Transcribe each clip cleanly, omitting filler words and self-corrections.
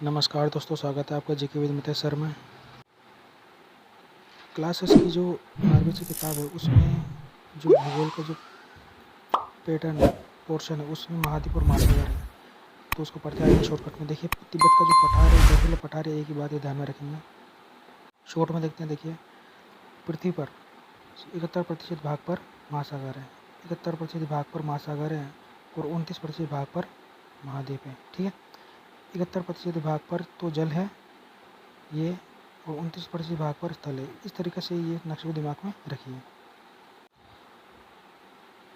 नमस्कार दोस्तों, स्वागत है आपका जीके विद मितेश सर में। क्लासेस की जो आरबीसी किताब है उसमें जो भूगोल का जो पैटर्न है, पोर्शन है, उसमें महाद्वीप और महासागर है, तो उसको पढ़ते आएंगे शॉर्टकट में। देखिए, तिब्बत का जो पठार है, बर्फीला पठार है, एक ही बात ये ध्यान में रखेंगे। शॉर्ट में देखते हैं। देखिए, पृथ्वी पर 71% भाग पर महासागर है, 71% भाग पर महासागर है और 29% भाग पर महाद्वीप है। ठीक है, 71% भाग पर तो जल है ये, और 29% भाग पर स्थल है। इस तरीके से ये नक्शे को दिमाग में रखिए।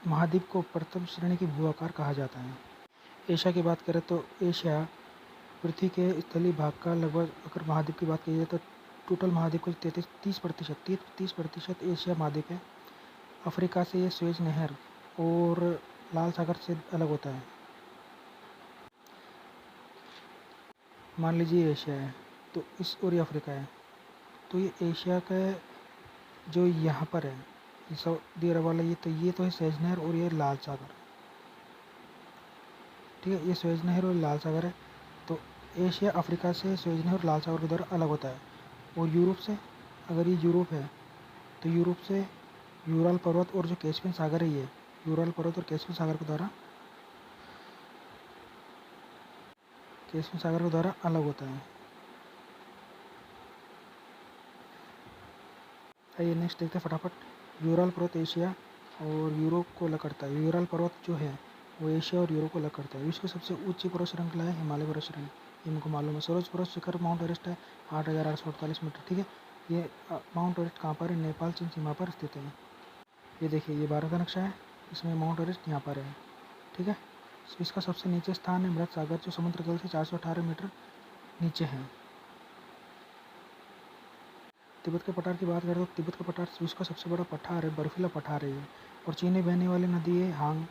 महाद्वीप को प्रथम श्रेणी की भू आकार कहा जाता है। एशिया की बात करें तो एशिया पृथ्वी के स्थलीय भाग का लगभग, अगर महाद्वीप की बात की जाए तो टोटल महाद्वीप को 30% एशिया महाद्वीप है। अफ्रीका से ये स्वेज नहर और लाल सागर से अलग होता है। मान लीजिए एशिया है तो इस, और ये अफ्रीका है, तो ये एशिया का जो यहाँ पर है, ये सऊदी अरब वाला, ये तो है स्वेज नहर और ये लाल सागर। ठीक है, ये स्वेज नहर और लाल सागर है। तो एशिया अफ्रीका से स्वेज नहर और लाल सागर के द्वारा अलग होता है। और यूरोप से, अगर ये यूरोप है तो यूरोप से यूराल पर्वत और जो कैस्पियन सागर है, ये यूराल पर्वत और कैस्पियन सागर के द्वारा अलग होता है। आइए नेक्स्ट देखते हैं फटाफट। यूराल पर्वत एशिया और यूरोप को अलग करता है। यूराल पर्वत जो है वो एशिया और यूरोप को अलग करता है। विश्व की सबसे ऊंची पर्वत श्रृंखला है हिमालय पर्वत श्रेणी, ये हमको मालूम है। सर्वोच्च पर्वत शिखर माउंट एवरेस्ट है, 8,848 मीटर। ठीक है, ये माउंट एवरेस्ट कहाँ पर है? नेपाल चीन सीमा पर स्थित है। ये देखिए, ये भारत का नक्शा है, इसमें माउंट एवरेस्ट यहाँ पर है। ठीक है, इसका सबसे नीचे स्थान है मृत सागर, जो समुद्र तल से 418 मीटर नीचे है। तिब्बत के पठार की बात करें तो तिब्बत का पठार विश्व का सबसे बड़ा पठार है, बर्फीला पठार है ये। और चीन में बहने वाली नदी है हांग,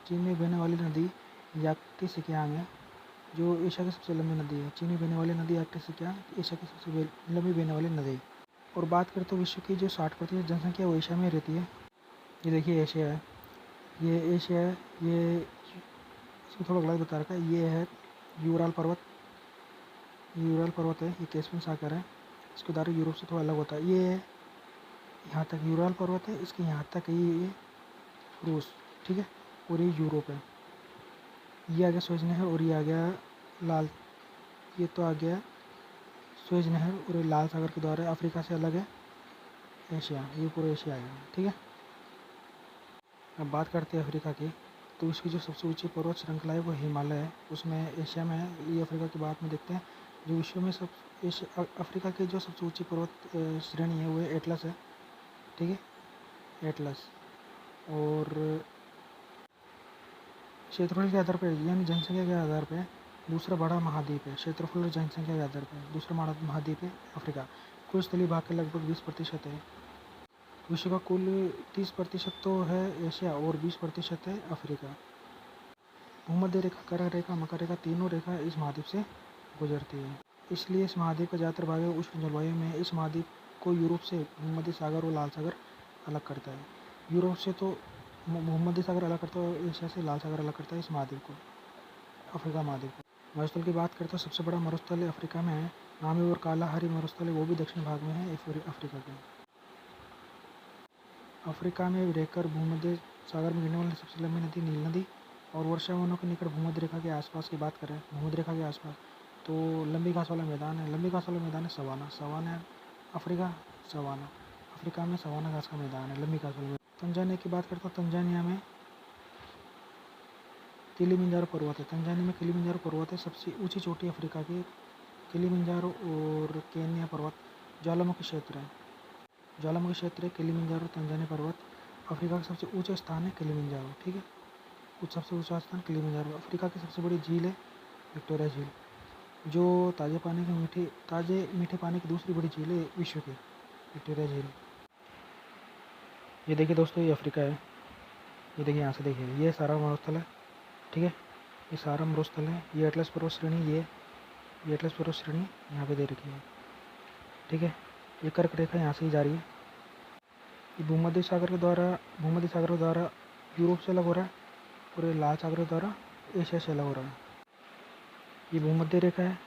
चीन में बहने वाली नदी याक्टी सिकियांग है, जो एशिया की सबसे लंबी नदी है। चीन में बहने वाली नदी याक्टी सिकियांग एशिया की सबसे लंबी बहने वाली नदी है। और बात करें तो विश्व की जो 60% जनसंख्या है वो एशिया में रहती है। ये देखिए एशिया है, ये एशिया है, ये इसमें थोड़ा गलत बता रखा है। ये है यूराल पर्वत, यूराल पर्वत है, ये कैस्पियन सागर है, इसके द्वारा यूरोप से थोड़ा अलग होता है। ये यहाँ तक यूराल पर्वत है, इसके यहाँ तक ये रूस। ठीक है, और ये यूरोप है। ये आ गया स्वेज नहर और ये आ गया लाल, ये तो आ गया स्वेज नहर और ये लाल सागर के द्वारा अफ्रीका से अलग है एशिया, ये पूरा एशिया आ गया। ठीक है, अब बात करते हैं अफ्रीका की। तो इसकी जो सबसे ऊंची पर्वत श्रृंखला है वो हिमालय है, उसमें एशिया में है। ये अफ्रीका की बात में देखते हैं। जो विश्व में अफ्रीका की जो सबसे ऊंची पर्वत श्रेणी है वो एटलस है। ठीक है, एटलस। और क्षेत्रफल के आधार पर, यानी जनसंख्या के आधार पर दूसरा बड़ा महाद्वीप है। क्षेत्रफल और जनसंख्या के आधार पर दूसरा बड़ा महाद्वीप है अफ्रीका। कुल स्थलीय भाग के लगभग 20% है। विश्व का कुल 30% तो है एशिया और 20% है अफ्रीका। भूमध्य रेखा, करा रेखा, मकर रेखा, तीनों रेखा इस महाद्वीप से गुजरती है। इसलिए इस महाद्वीप का ज़्यादातर भाग है उष्ण जलवायु में। इस महाद्वीप को यूरोप से भूमध्य सागर और लाल सागर अलग करता है। यूरोप से तो भूमध्य सागर अलग करता है और एशिया से लाल सागर अलग करता है इस महाद्वीप को, अफ्रीका महाद्वीप को। मरुस्थल की बात करें तो सबसे बड़ा मरुस्थल है अफ्रीका में है, नामी और कालाहारी मरुस्थल है, वो भी दक्षिण भाग में है अफ्रीका के। अफ्रीका में रहकर भूमध्य सागर में गिरने वाली सबसे लंबी नदी नील नदी। और वर्षावनों के निकट भूमध्य रेखा के आसपास की बात करें, भूमध्य रेखा के आसपास तो लंबी घास वाला मैदान है, लंबी घास वाला मैदान है savanna. Savanna Africa, savanna Africa में सवाना घास का मैदान है, लंबी घास वाला मैदान। तंजानिया की बात करता हूँ, तंजानिया में किलिमंजारो पर्वत है। तंजानिया में किलिमंजारो पर्वत है, सबसे ऊंची चोटी अफ्रीका की किलिमंजारो। और केन्या पर्वत ज्वालामुखी क्षेत्र है, ज्वालामुखी क्षेत्र है किलिमंजारो, तंजानिया पर्वत। अफ्रीका का सबसे ऊंचा स्थान है किलिमंजारो। ठीक है, सबसे ऊंचा स्थान किलिमंजारो। अफ्रीका की सबसे बड़ी झील है विक्टोरिया झील, जो ताज़े मीठे पानी की दूसरी बड़ी झील है विश्व की, विक्टोरिया झील। ये देखिए दोस्तों, ये अफ्रीका है। ये देखिए, यहाँ से देखिए, ये सारा मरुस्थल है। ठीक है, ये सारा मरुस्थल है। ये एटलस पर्वत श्रेणी, ये एटलस पर्वत श्रेणी यहाँ पे दे रखी है। ठीक है, ये कर्क रेखा यहाँ से ही जा रही है। ये भूमध्य सागर के द्वारा यूरोप से अलग हो रहा है और ये लाल सागर के द्वारा एशिया से अलग हो रहा है। ये भूमध्य रेखा है,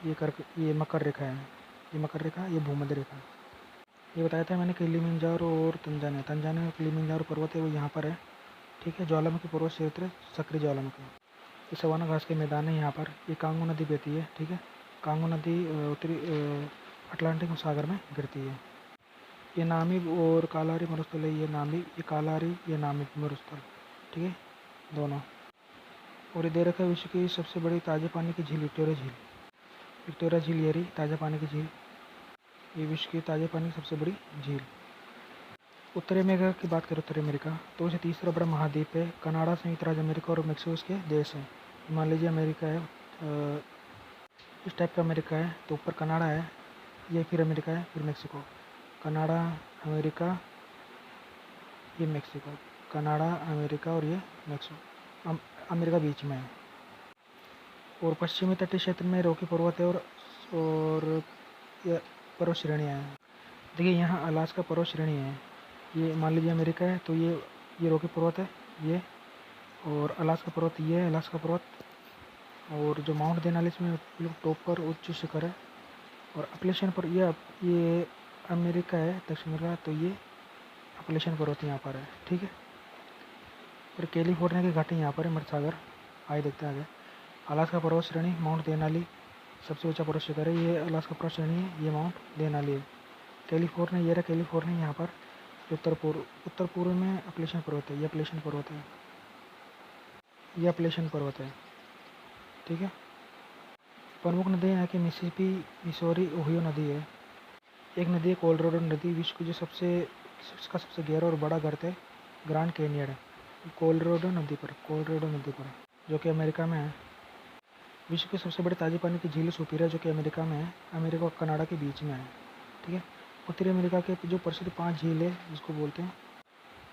ये मकर रेखा है, ये मकर रेखा, ये भूमध्य रेखा। ये बताया था मैंने किलिमंजारो और तंजानिया किलिमंजारो पर्वत है वो यहाँ पर है, ठीक है। ज्वालामुखी पर्वत क्षेत्र, सक्रिय ज्वालामुखी। ये सवाना घास के मैदान है यहाँ पर। ये कांगो नदी बहती है, ठीक है। कांगो नदी उत्तरी अटलांटिक सागर में गिरती है। ये नामीब और कालारी मरुस्थल है, ये नामीब, ये कालारी, ये नामीब मरुस्थल, ठीक है, दोनों। और ये दे रखा है विश्व की सबसे बड़ी ताजे पानी की झील विक्टोरिया झील। विक्टोरिया झील ये रही ताज़ा पानी की झील, ये विश्व की ताज़े पानी की सबसे बड़ी झील। उत्तरी अमेरिका की बात करें, उत्तरी अमेरिका तो इसे तीसरा बड़ा महाद्वीप है। कनाडा, संयुक्त राज्य अमेरिका और मेक्सिको इसके देश हैं। मान लीजिए अमेरिका है, इस टाइप का अमेरिका है, तो ऊपर कनाडा है, ये फिर अमेरिका है, फिर मेक्सिको। कनाडा, अमेरिका, ये मेक्सिको। कनाडा, अमेरिका और ये मेक्सिको। अमेरिका बीच में है। और पश्चिमी तटीय क्षेत्र में रॉकी पर्वत है और ये पर्वत श्रेणियाँ हैं। देखिए यहाँ अलास्का पर्वत श्रेणी है। ये मान लीजिए अमेरिका है, तो ये रॉकी पर्वत है ये, और अलास्का पर्वत ये है, अलास्का पर्वत। और जो माउंट देनाली इसमें टॉप पर उच्च शिखर है। और अपलेशन पर ये अमेरिका है, दक्षिण अमेरिका, तो ये अपलेशन पर्वत यहाँ पर है, ठीक है। और कैलिफोर्निया की घाटी यहाँ पर है, मर्द सागर। आइए देखते हैं आगे। अलास्का पर्वत श्रेणी, माउंट देनाली सबसे ऊंचा पर्वत शिखर है, ये अलास्का पर्वत श्रेणी है, ये माउंट देनाली है। कैलिफोर्निया, ये रहा कैलिफोर्निया यहाँ पर। उत्तर पूर्व में अपलेशन पर्वत है, ये अपलेशन पर्वत है, ये अपलेशन पर्वत है, ठीक है। प्रमुख नदी यहाँ की मिसिसिपी, मिसौरी, ओहियो नदी है। एक नदी है कोलोराडो नदी, विश्व की इसका सबसे गहरा और बड़ा गर्त है ग्रैंड कैनियन है, कोलोराडो नदी पर, जो कि अमेरिका में है। विश्व की सबसे बड़ी ताजे पानी की झील सुपीरियर, जो कि अमेरिका में है, अमेरिका और कनाडा के बीच में है, ठीक है। उत्तरी अमेरिका के जो प्रसिद्ध 5 झील है, जिसको बोलते हैं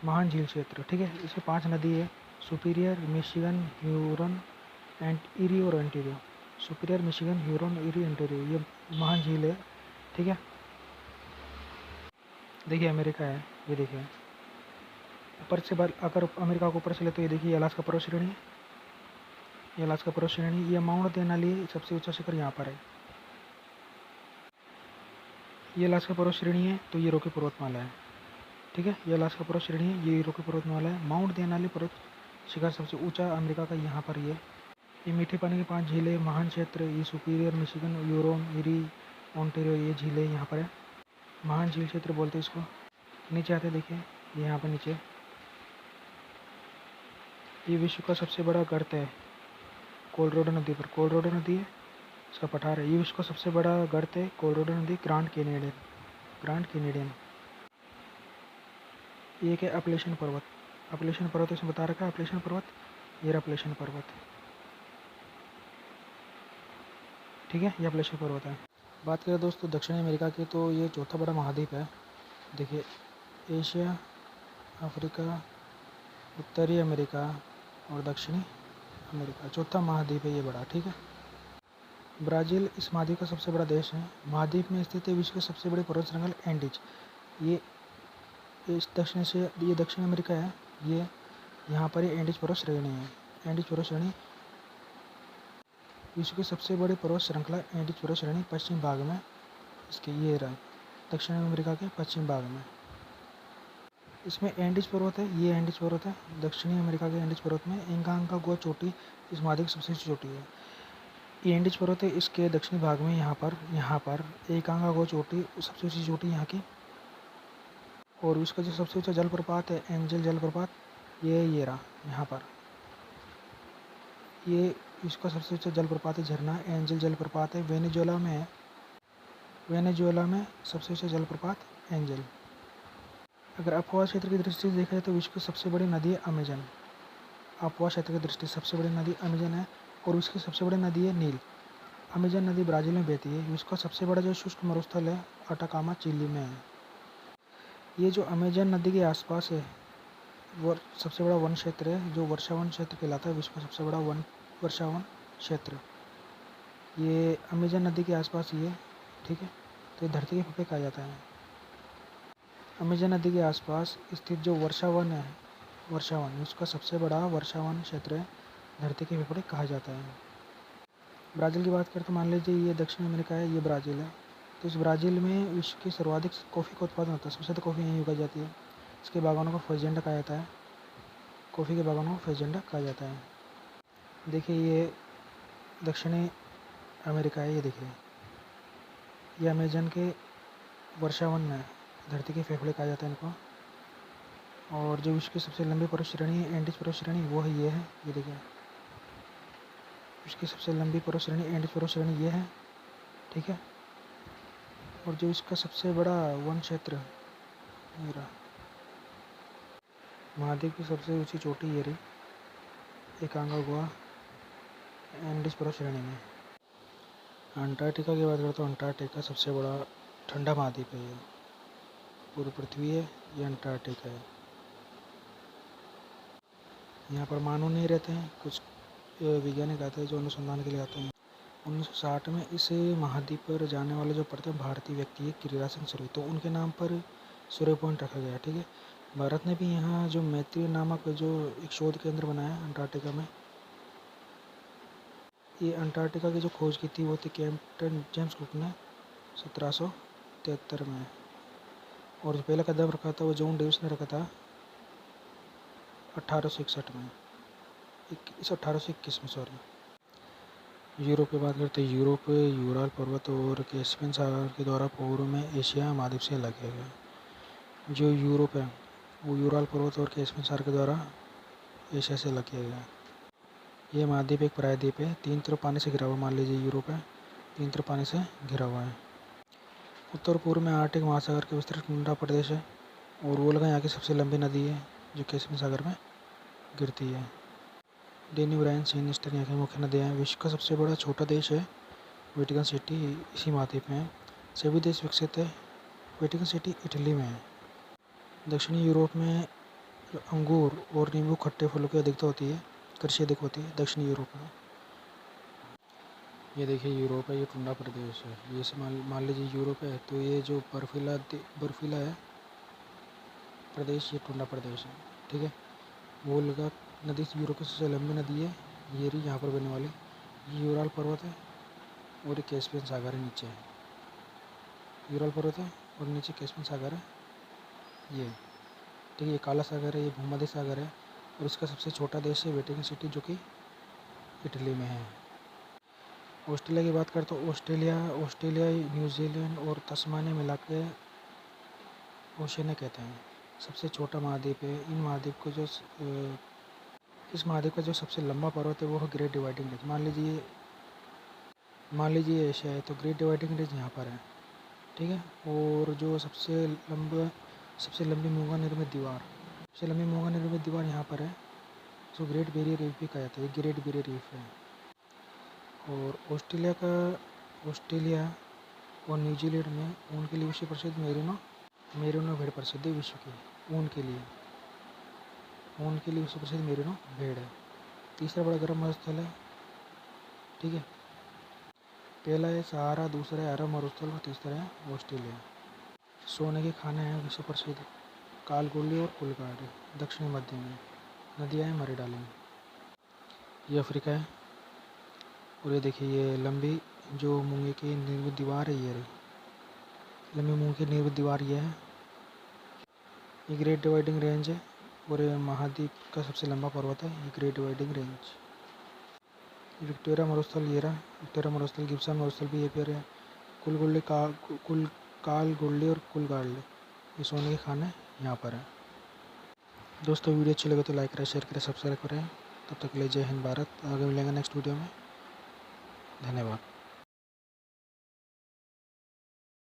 महान झील क्षेत्र, ठीक है। इसमें 5 नदी है, superior, Michigan, Hurun and eri और Ontario. Superior, Michigan, Hurun, eri, Ontario, ये महान झील है, ठीक है। देखिए अमेरिका है, ये देखिए ऊपर से अगर अमेरिका को ऊपर से ले तो ये देखिए अलास्का पर्वत श्रेणी है, ये अलास्का पर्वत श्रेणी, ये माउंट देनाली सबसे ऊंचा शिखर यहाँ पर है। ये अलास्का पर्वत श्रेणी है, तो ये रॉकी पर्वतमाला है, ठीक है। ये अलास्का पर्वत श्रेणी है, ये रॉकी पर्वतमाला है। माउंट देनाली पर्वत शिखर सबसे ऊंचा अमेरिका का यहाँ पर ये मीठे पानी के 5 झीलें, महान क्षेत्र, ये superior, Michigan, Hurun, eri, Ontario, ये झीलें यहाँ पर है, महान झील क्षेत्र बोलते हैं इसको। नीचे आते देखिए, ये यहाँ पर नीचे ये विश्व का सबसे बड़ा गर्त है कोलोराडो नदी पर, कोलोराडो नदी है, इसका पठार है। ये विश्व का सबसे बड़ा गर्त है कोलोराडो नदी, ग्रैंड कैनेडियन। ये एक है अपलेशन पर्वत, इसमें बता रखा है अपलेशन पर्वत, ये अपलेशन पर्वत, ठीक है, ये अपलेशन पर्वत है। बात करें दोस्तों दक्षिणी अमेरिका की, तो ये चौथा बड़ा महाद्वीप है। देखिए एशिया, अफ्रीका, उत्तरी अमेरिका और दक्षिणी अमेरिका, चौथा महाद्वीप है ये बड़ा, ठीक है। ब्राज़ील इस महाद्वीप का सबसे बड़ा देश है। महाद्वीप में स्थित है विश्व की सबसे बड़ी पर्वत श्रृंखला एंडीज। ये दक्षिण अमेरिका है, ये यहाँ पर ये एंडीज पर्वत श्रेणी है। एंडीज पर्वत श्रेणी विश्व की सबसे बड़ी पर्वत श्रृंखला एंडीज पर्वत श्रेणी पश्चिम भाग में इसके ये रहा दक्षिण अमेरिका के पश्चिम भाग में। इसमें एंडीज पर्वत है, ये एंडीज पर्वत है, दक्षिणी अमेरिका के एंडीज पर्वत में इंकांकागुआ चोटी इस महाद्वीप की सबसे ऊंची चोटी है। ये एंडीज पर्वत है, इसके दक्षिणी भाग में यहाँ पर इंकांकागुआ चोटी सबसे ऊंची चोटी यहाँ की। और इसका जो सबसे ऊंचा जलप्रपात है एंजल जलप्रपात, ये रहा यहाँ पर, ये इसका सबसे ऊंचा जलप्रपात है झरना एंजल जलप्रपात है, वेनेजुएला में सबसे ऊंचा जलप्रपात एंजल। अगर अपवाह क्षेत्र की दृष्टि से देखा जाए तो विश्व की सबसे बड़ी नदी है अमेजन। अपवाह क्षेत्र की दृष्टि से सबसे बड़ी नदी अमेजन है, और उसकी सबसे बड़ी नदी है नील। अमेजन नदी ब्राज़ील में बहती है। विश्व का सबसे बड़ा जो शुष्क मरुस्थल है अटाकामा चिली में है। ये जो अमेजन नदी के आसपास है वो सबसे बड़ा वन क्षेत्र है, जो वर्षावन क्षेत्र कहलाता है। विश्व का सबसे बड़ा वर्षावन क्षेत्र ये अमेजन नदी के आसपास ही है, ठीक है। तो ये धरती के फुफे कहा जाता है। अमेजन नदी के आसपास स्थित जो वर्षावन है, वर्षावन इसका सबसे बड़ा वर्षावन क्षेत्र है, धरती के फेफड़े कहा जाता है। ब्राज़ील की बात करें तो मान लीजिए ये दक्षिण अमेरिका है, ये ब्राज़ील है। तो इस ब्राज़ील में विश्व की सर्वाधिक कॉफ़ी का उत्पादन होता है, सबसे ज़्यादा कॉफ़ी यहीं उगाई जाती है। इसके बागानों को फ़ेज़ेंडा कहा जाता है, कॉफ़ी के बागानों को फ़ेज़ेंडा कहा जाता है। देखिए ये दक्षिणी अमेरिका है, ये देखिए ये अमेज़न के वर्षावन है, धरती के फेफड़े कहा जाता है इनको। और जो विश्व की सबसे लंबी पर्वत श्रेणी है, एंडीज पर्वत श्रेणी, वो है ये है, ये देखिए विश्व की सबसे लंबी पर्वत श्रेणी एंडीज पर्वत श्रेणी ये है, ठीक है। और जो इसका सबसे बड़ा वन क्षेत्र ये रहा, महाद्वीप की सबसे ऊंची चोटी ये रही, एकांकागुआ एंडीज पर्वत श्रेणी में। अंटार्कटिका की बात करें तो अंटार्कटिका सबसे बड़ा ठंडा महाद्वीप है, ये पूरी पृथ्वी है, ये अंटार्कटिका है। यहाँ पर मानव नहीं रहते हैं, कुछ वैज्ञानिक आते हैं जो अनुसंधान के लिए आते हैं। 1960 में इस महाद्वीप पर जाने वाले जो प्रथम भारतीय व्यक्ति है गिरिराज सिंह सूर्य, तो उनके नाम पर सूर्य पॉइंट रखा गया, ठीक है। भारत ने भी यहाँ जो मैत्री नामक जो एक शोध केंद्र बनाया अंटार्कटिका में, ये अंटार्कटिका की जो खोज की थी वो थी कैप्टन जेम्स कुक ने 1773 में। और जो पहला कदम रखा था वो जॉन डेविस ने रखा था 1861 में, 1821 में सॉरी। यूरोप की बात करते हैं, यूरोप यूराल पर्वत और कैस्पियन सागर के द्वारा पूर्व में एशिया महाद्वीप से अलग किया गया। जो यूरोप है वो यूराल पर्वत और कैस्पियन सागर के द्वारा एशिया से अलग किया गया। ये महाद्वीप एक प्रायद्वीप है, 3 तरफ पानी से घिरा हुआ, मान लीजिए यूरोप है 3 तरफ पानी से घिरा हुआ है। उत्तर पूर्व में आर्कटिक महासागर के विस्तृत ठंडा प्रदेश है, और वोल्गा यहाँ की सबसे लंबी नदी है जो कैस्पियन सागर में गिरती है। डेन्यूब, राइन, सीन, ईस्टर यहाँ की मुख्य नदियाँ हैं। विश्व का सबसे बड़ा छोटा देश है वेटिकन सिटी, इसी महाद्वीप में है। सभी देश विकसित है, वेटिकन सिटी इटली में है। दक्षिणी यूरोप में अंगूर और नींबू खट्टे फलों की अधिकता होती है, कृषि अधिक होती है दक्षिणी यूरोप में। ये देखिए यूरोप है, ये ठंडा प्रदेश है। ये मान लीजिए यूरोप है, तो ये जो बर्फीला है प्रदेश, ये ठंडा प्रदेश है, ठीक है। वोल्गा नदी यूरोप की सबसे लंबी नदी है, ये रही यहाँ पर बहने वाली। ये यूराल पर्वत है और ये कैस्पियन सागर है नीचे, यूराल पर्वत है और नीचे कैस्पियन सागर है ये, ठीक है। ये काला सागर है, ये भूमध्य सागर है, और इसका सबसे छोटा देश है वेटिकन सिटी जो कि इटली में है। ऑस्ट्रेलिया की बात करें तो ऑस्ट्रेलिया न्यूजीलैंड और तस्मानिया मिला के ओशिनिया कहते हैं। सबसे छोटा महाद्वीप है। इस महाद्वीप का जो सबसे लंबा पर्वत है वो है ग्रेट डिवाइडिंग रेंज। मान लीजिए एशिया है तो ग्रेट डिवाइडिंग रेंज यहाँ पर है, ठीक है। और जो सबसे लंबी मूंगा निर्मित दीवार यहाँ पर है, जो ग्रेट बैरियर रीफ भी कहा जाता है, ग्रेट बैरियर रीफ है। और ऑस्ट्रेलिया और न्यूजीलैंड में ऊन के लिए विश्व प्रसिद्ध मेरिनो भेड़ प्रसिद्ध है। विश्व की ऊन के लिए विश्व प्रसिद्ध मेरिनो भेड़ है। तीसरा बड़ा गर्म मरुस्थल है, ठीक है। पहला है सहारा, दूसरा है अरब मरुस्थल और तीसरा है ऑस्ट्रेलिया। सोने के खाने हैं विश्व प्रसिद्ध कालगोली और कुलगाड़ी, दक्षिणी मध्य में। नदियाँ हैं मरी डाली। ये अफ्रीका है। और ये देखिए ये लंबी जो मूंगे की निर्मित दीवार है, ये रही लंबी मूंगे की निर्मित दीवार ये है। ये ग्रेट डिवाइडिंग रेंज है और ये महाद्वीप का सबसे लंबा पर्वत है, ये ग्रेट डिवाइडिंग रेंज। विक्टोरिया मरुस्थल ये रहा, विक्टोरिया मरुस्थल, गिब्सन मरुस्थल भी ये पे है। कालगोल्डी और कुलगाड़ी, ये सोने के खाने यहाँ पर है। दोस्तों वीडियो अच्छी लगे तो लाइक करें, शेयर करें, सब्सक्राइब करें। तब तक के लिए जय हिंद भारत। आगे मिलेंगे नेक्स्ट वीडियो में। धन्यवाद।